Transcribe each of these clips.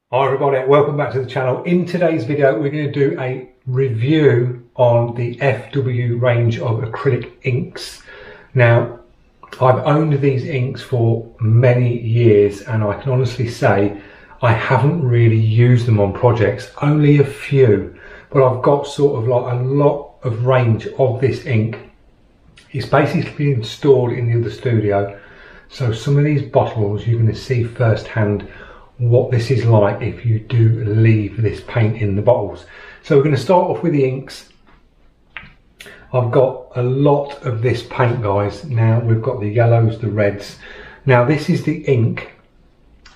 Hi everybody, welcome back to the channel. In today's video we're going to do a review on the FW range of acrylic inks. Now I've owned these inks for many years and I can honestly say I haven't really used them on projects, only a few, but I've got sort of like a lot of range of this ink. It's basically installed in the other studio, so some of these bottles you're going to see firsthand what this is like if you do leave this paint in the bottles. So we're going to start off with the inks. I've got a lot of this paint, guys. Now we've got the yellows, the reds. Now this is the ink,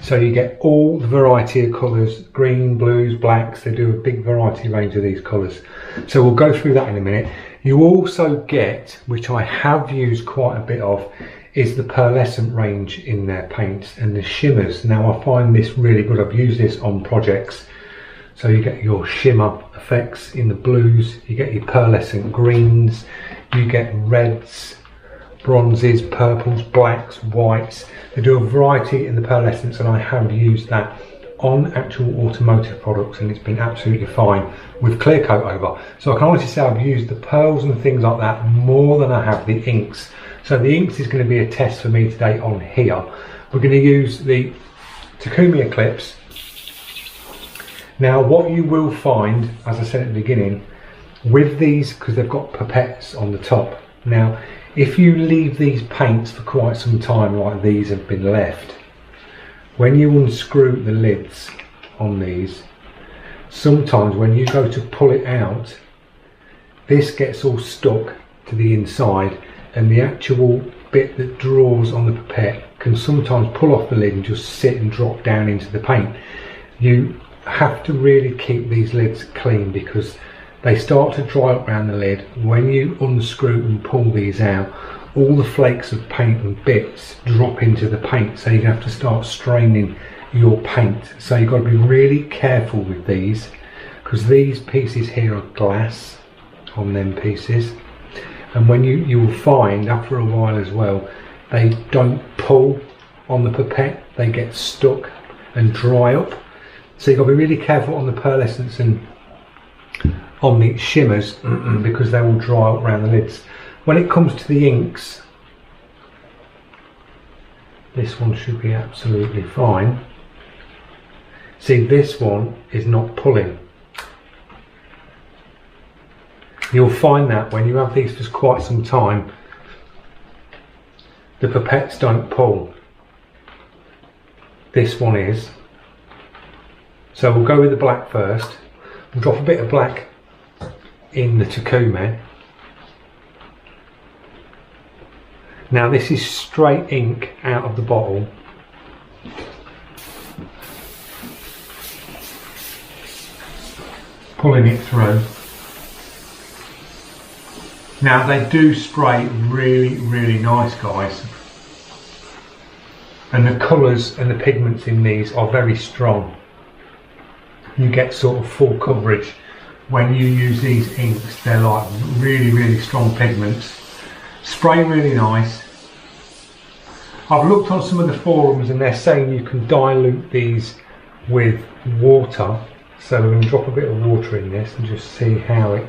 so you get all the variety of colours, green, blues, blacks. They do a big variety range of these colours, so we'll go through that in a minute. You also get, which I have used quite a bit of, is the pearlescent range in their paints and the shimmers. Now I find this really good. I've used this on projects. So you get your shimmer effects in the blues, you get your pearlescent greens, you get reds, bronzes, purples, blacks, whites. They do a variety in the pearlescents and I have used that on actual automotive products and it's been absolutely fine with clear coat over. So I can honestly say I've used the pearls and things like that more than I have the inks. So the inks is going to be a test for me today on here. We're going to use the Takumi clips. Now what you will find, as I said at the beginning, with these, because they've got pipettes on the top. Now if you leave these paints for quite some time like these have been left, when you unscrew the lids on these, sometimes when you go to pull it out, this gets all stuck to the inside and the actual bit that draws on the pipette can sometimes pull off the lid and just sit and drop down into the paint. You have to really keep these lids clean because they start to dry up around the lid. When you unscrew and pull these out, all the flakes of paint and bits drop into the paint, so you have to start straining your paint. So you've got to be really careful with these because these pieces here are glass on them pieces. And when you will find after a while as well, they don't pull on the pipette, they get stuck and dry up. So you've got to be really careful on the pearlescents and on the shimmers because they will dry up around the lids. When it comes to the inks, this one should be absolutely fine. See, this one is not pulling. You'll find that when you have these for quite some time, the pipettes don't pull. This one is. So we'll go with the black first. We'll drop a bit of black in the Takumi. Now this is straight ink out of the bottle. Pulling it through. Now they do spray really nice, guys, and the colours and the pigments in these are very strong. You get sort of full coverage when you use these inks. They're like really strong pigments, spray really nice. I've looked on some of the forums and they're saying you can dilute these with water, so we're going to drop a bit of water in this and just see how it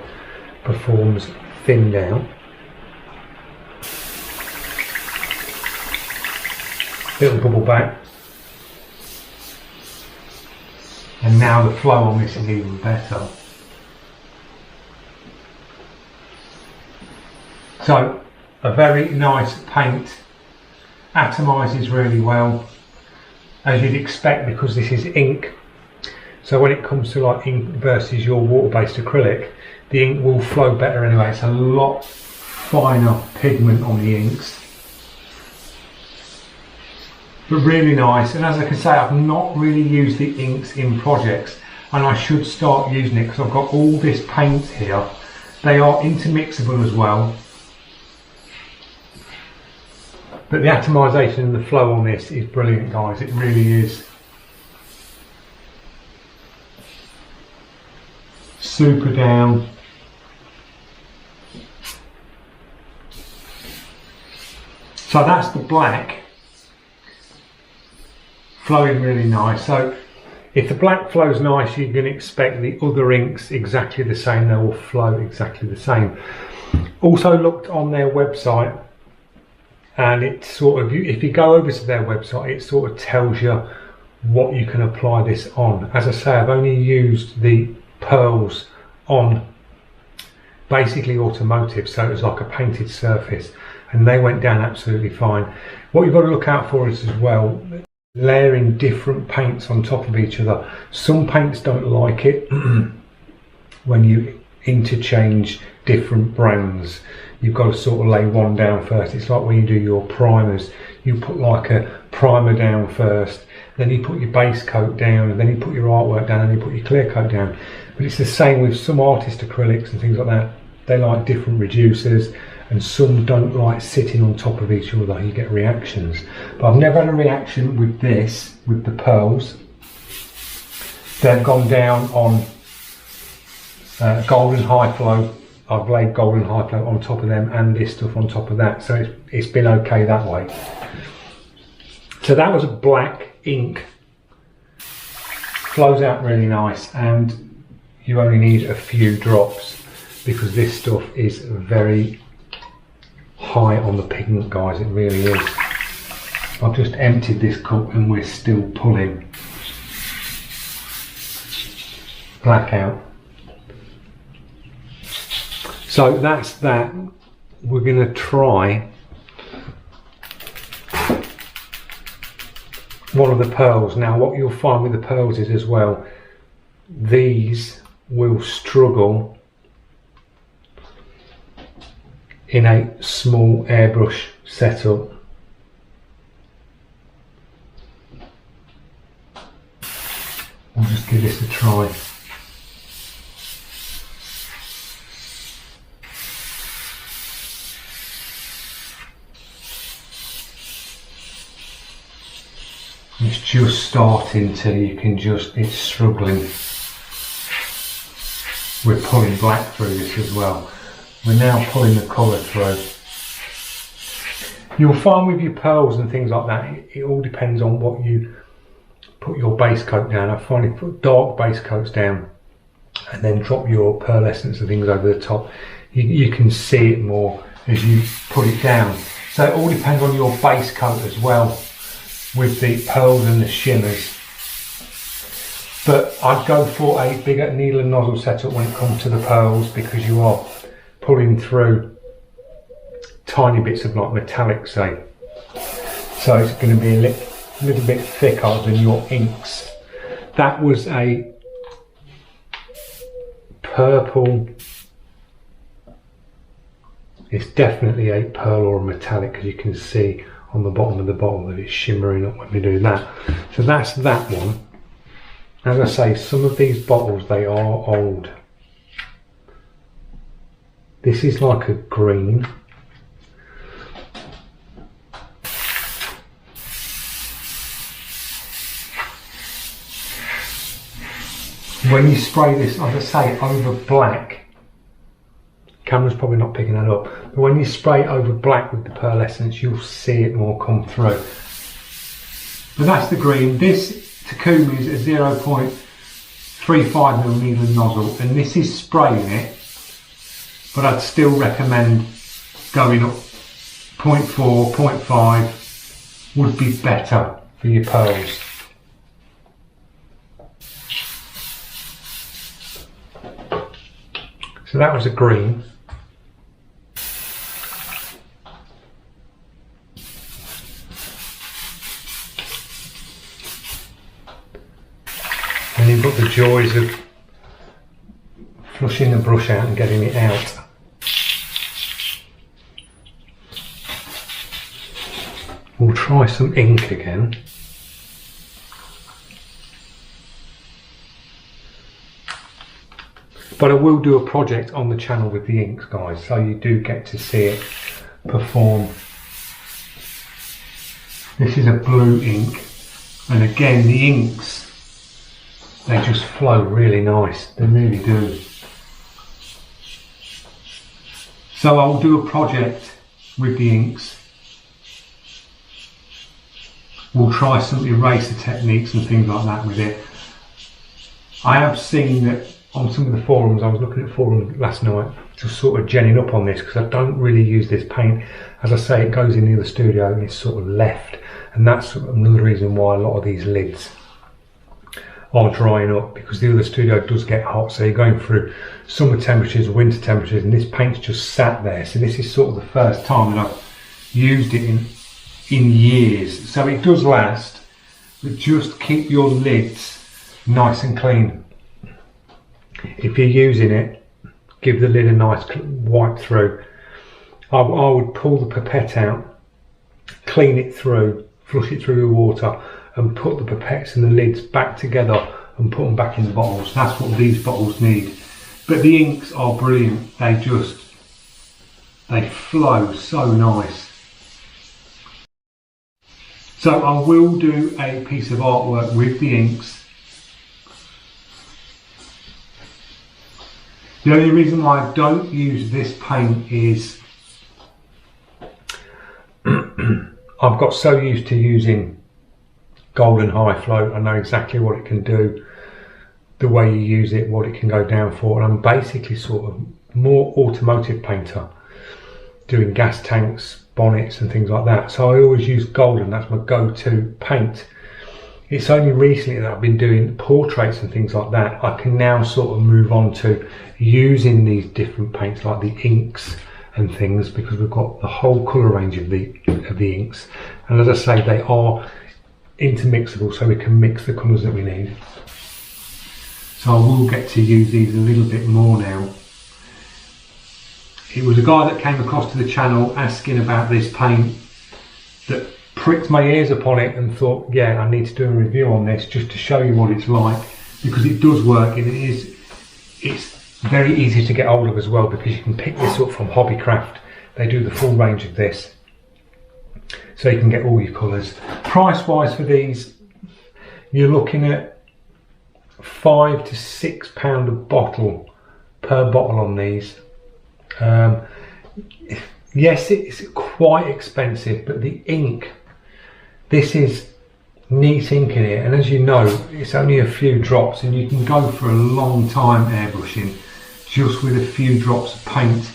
performs thinned out. Little bubble back. And now the flow on this is even better. So a very nice paint, atomises really well as you'd expect because this is ink. So when it comes to like ink versus your water-based acrylic, the ink will flow better anyway. It's a lot finer pigment on the inks, but really nice. And as I can say, I've not really used the inks in projects and I should start using it because I've got all this paint here. They are intermixable as well, but the atomisation and the flow on this is brilliant, guys. It really is. Super down. So that's the black flowing really nice. So if the black flows nice, you can expect the other inks exactly the same. They will flow exactly the same. Also looked on their website, and it sort of, if you go over to their website, it sort of tells you what you can apply this on. As I say, I've only used the pearls on basically automotive, so it was like a painted surface, and they went down absolutely fine. What you've got to look out for is as well, layering different paints on top of each other. Some paints don't like it when you interchange different brands. You've got to sort of lay one down first. It's like when you do your primers, you put like a primer down first, then you put your base coat down, and then you put your artwork down, and you put your clear coat down. But it's the same with some artist acrylics and things like that. They like different reducers, and some don't like sitting on top of each other. You get reactions. But I've never had a reaction with this, with the pearls. They've gone down on golden high flow. I've laid golden high flow on top of them and this stuff on top of that, so it's been okay that way. So that was a black ink, flows out really nice, and you only need a few drops because this stuff is very high on the pigment, guys. It really is. I've just emptied this cup and we're still pulling black out. So that's that. We're going to try one of the pearls. Now what you'll find with the pearls is as well, these will struggle in a small airbrush setup. We'll just give this a try. It's just starting to, you can just, it's struggling. We're pulling black through this as well. We're now pulling the colour through. You'll find with your pearls and things like that, it all depends on what you put your base coat down. I find you put dark base coats down and then drop your pearlescents and things over the top. You can see it more as you put it down. So it all depends on your base coat as well, with the pearls and the shimmers. But I'd go for a bigger needle and nozzle setup when it comes to the pearls, because you are pulling through tiny bits of like metallic, say. So it's going to be a little bit thicker than your inks. That was a purple. It's definitely a pearl or a metallic, as you can see on the bottom of the bottle that it's shimmering up when we do that. So that's that one. As I say, some of these bottles, they are old. This is like a green. When you spray this, as I say, over black, camera's probably not picking that up, but when you spray over black with the pearlescence, you'll see it more come through. But that's the green. This Takumi is a 0.35mm nozzle, and this is spraying it, but I'd still recommend going up 0.4, 0.5 would be better for your pearls. So that was a green. And you've got the joys of flushing the brush out and getting it out. We'll try some ink again. But I will do a project on the channel with the inks, guys, so you do get to see it perform. This is a blue ink, and again the inks, they just flow really nice, they really do. So I'll do a project with the inks. We'll try some eraser techniques and things like that with it. I have seen that on some of the forums. I was looking at forums last night, just sort of genning up on this, because I don't really use this paint. As I say, it goes in the other studio and it's sort of left, and that's another reason why a lot of these lids are drying up, because the other studio does get hot. So you're going through summer temperatures, winter temperatures, and this paint's just sat there. So this is sort of the first time that I've used it in years. So it does last, but just keep your lids nice and clean. If you're using it, give the lid a nice wipe through. I would pull the pipette out, clean it through, flush it through the water, and put the pipettes and the lids back together and put them back in the bottles. That's what these bottles need. But the inks are brilliant. They flow so nice. So I will do a piece of artwork with the inks. The only reason why I don't use this paint is I've got so used to using Golden High Float. I know exactly what it can do, the way you use it, what it can go down for, and I'm basically sort of more automotive painter, doing gas tanks, bonnets and things like that. So I always use Golden. That's my go-to paint. It's only recently that I've been doing portraits and things like that. I can now sort of move on to using these different paints like the inks and things, because we've got the whole colour range of the inks, and as I say, they are intermixable, so we can mix the colours that we need. So I will get to use these a little bit more now. It was a guy that came across to the channel asking about this paint that pricked my ears upon it and thought, yeah, I need to do a review on this just to show you what it's like, because it does work, and it's very easy to get hold of as well, because you can pick this up from Hobbycraft. They do the full range of this, so you can get all your colours. Price wise for these, you're looking at £5 to £6 a bottle, per bottle on these. Yes, it's quite expensive, but the ink, this is neat ink in it, and as you know, it's only a few drops, and you can go for a long time airbrushing just with a few drops of paint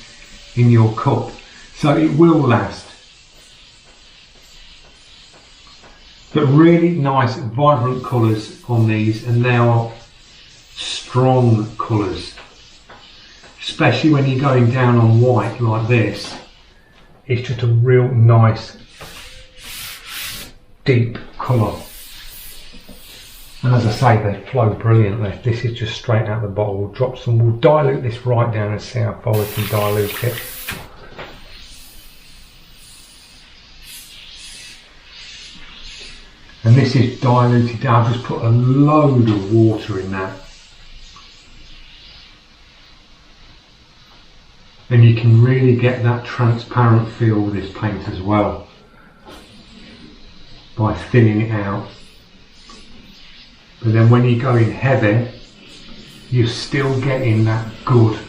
in your cup, so it will last. But really nice vibrant colours on these, and they are strong colours, especially when you're going down on white like this. It's just a real nice deep colour, and as I say, they flow brilliantly. This is just straight out the bottle. We'll drop some, we'll dilute this right down and see how far we can dilute it. And this is diluted down. I've just put a load of water in that. And you can really get that transparent feel with this paint as well by thinning it out. But then when you go in heavy, you're still getting that good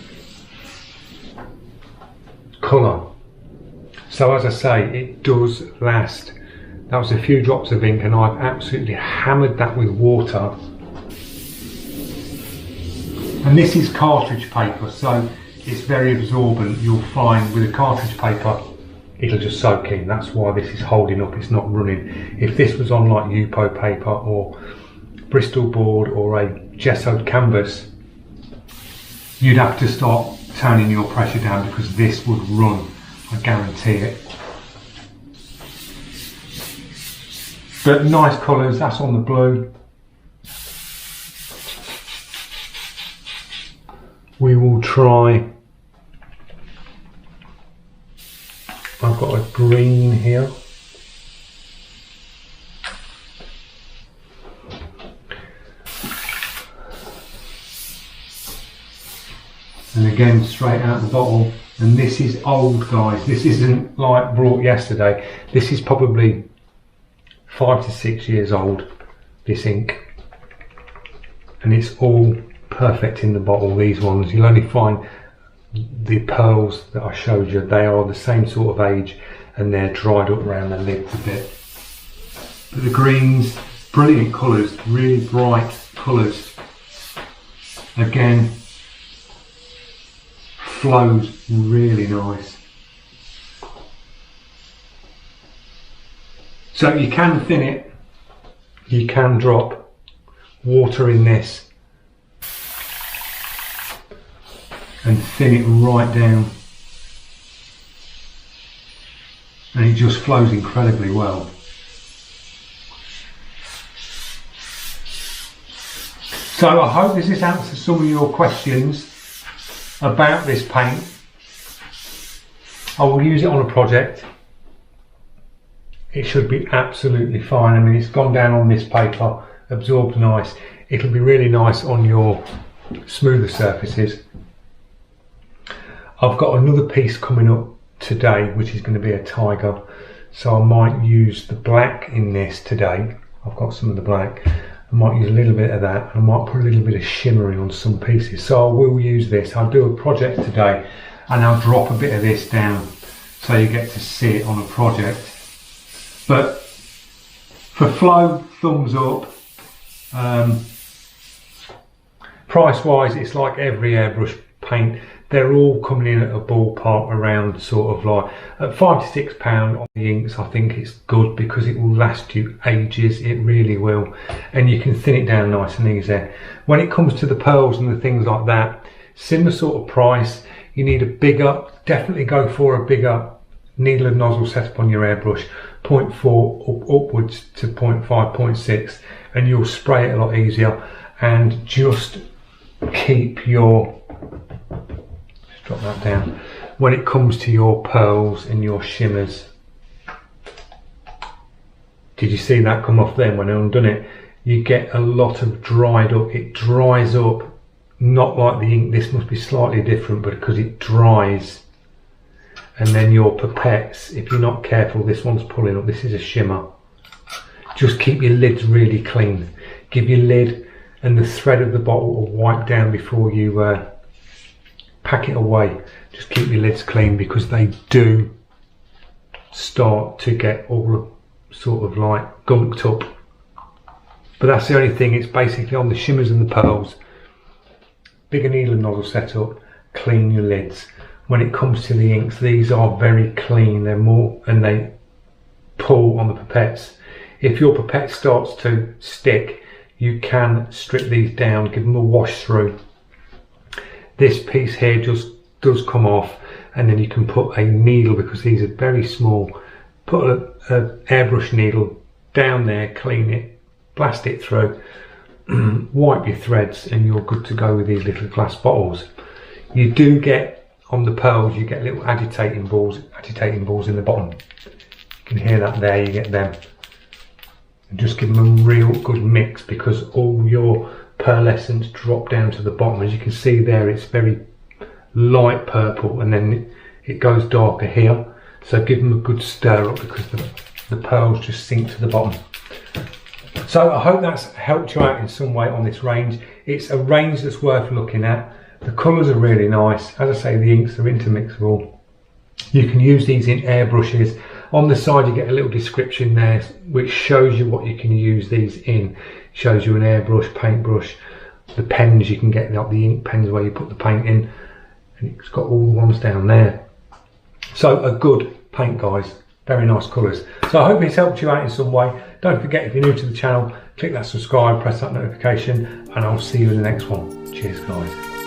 colour. So as I say, it does last. That was a few drops of ink, and I've absolutely hammered that with water. And this is cartridge paper, so it's very absorbent. You'll find with a cartridge paper, it'll just soak in. That's why this is holding up, it's not running. If this was on like Yupo paper or Bristol board or a gessoed canvas, you'd have to start turning your pressure down, because this would run, I guarantee it. But nice colours, that's on the blue. We will try, I've got a green here. And again, straight out the bottle. And this is old, guys. This isn't like brought yesterday. This is probably 5 to 6 years old, this ink. And it's all perfect in the bottle, these ones. You'll only find the pearls that I showed you, they are the same sort of age, and they're dried up around the lids a bit. But the greens, brilliant colours, really bright colours. Again, flows really nice. So you can thin it, you can drop water in this and thin it right down, and it just flows incredibly well. So I hope this has answered some of your questions about this paint. I will use it on a project. It should be absolutely fine. I mean, it's gone down on this paper, absorbed nice. It'll be really nice on your smoother surfaces. I've got another piece coming up today, which is going to be a tiger. So I might use the black in this today. I've got some of the black. I might use a little bit of that. I might put a little bit of shimmering on some pieces. So I will use this. I'll do a project today and I'll drop a bit of this down so you get to see it on a project. But for flow, thumbs up. Price wise, it's like every airbrush paint. They're all coming in at a ballpark around sort of like at £5 to £6 on the inks. I think it's good because it will last you ages. It really will, and you can thin it down nice and easy. When it comes to the pearls and the things like that, similar sort of price. You need a bigger, definitely go for a bigger needle and nozzle setup on your airbrush, 0.4 upwards to 0.5, 0.6, and you'll spray it a lot easier. And just keep your, drop that down, when it comes to your pearls and your shimmers. Did you see that come off then when I undone it? You get a lot of dried up, it dries up, not like the ink, this must be slightly different, but because it dries. And then your pipettes, if you're not careful, this one's pulling up, this is a shimmer. Just keep your lids really clean. Give your lid and the thread of the bottle a wipe down before you pack it away. Just keep your lids clean because they do start to get all sort of like gunked up. But that's the only thing, it's basically on the shimmers and the pearls. Bigger needle and nozzle setup, clean your lids. When it comes to the inks, these are very clean, they're more, and they pull on the pipettes. If your pipette starts to stick, you can strip these down, give them a wash through. This piece here just does come off, and then you can put a needle, because these are very small, put an airbrush needle down there, clean it, blast it through, wipe your threads, and you're good to go with these little glass bottles. You do get, on the pearls, you get little agitating balls in the bottom. You can hear that there, you get them. And just give them a real good mix, because all your pearlescents drop down to the bottom. As you can see there, it's very light purple, and then it goes darker here. So give them a good stir up, because the pearls just sink to the bottom. So I hope that's helped you out in some way on this range. It's a range that's worth looking at. The colours are really nice. As I say, the inks are intermixable. You can use these in airbrushes. On the side you get a little description there which shows you what you can use these in. It shows you an airbrush, paintbrush, the pens you can get, like the ink pens where you put the paint in, and it's got all the ones down there. So a good paint, guys. Very nice colours. So I hope it's helped you out in some way. Don't forget, if you're new to the channel, click that subscribe, press that notification, and I'll see you in the next one. Cheers, guys.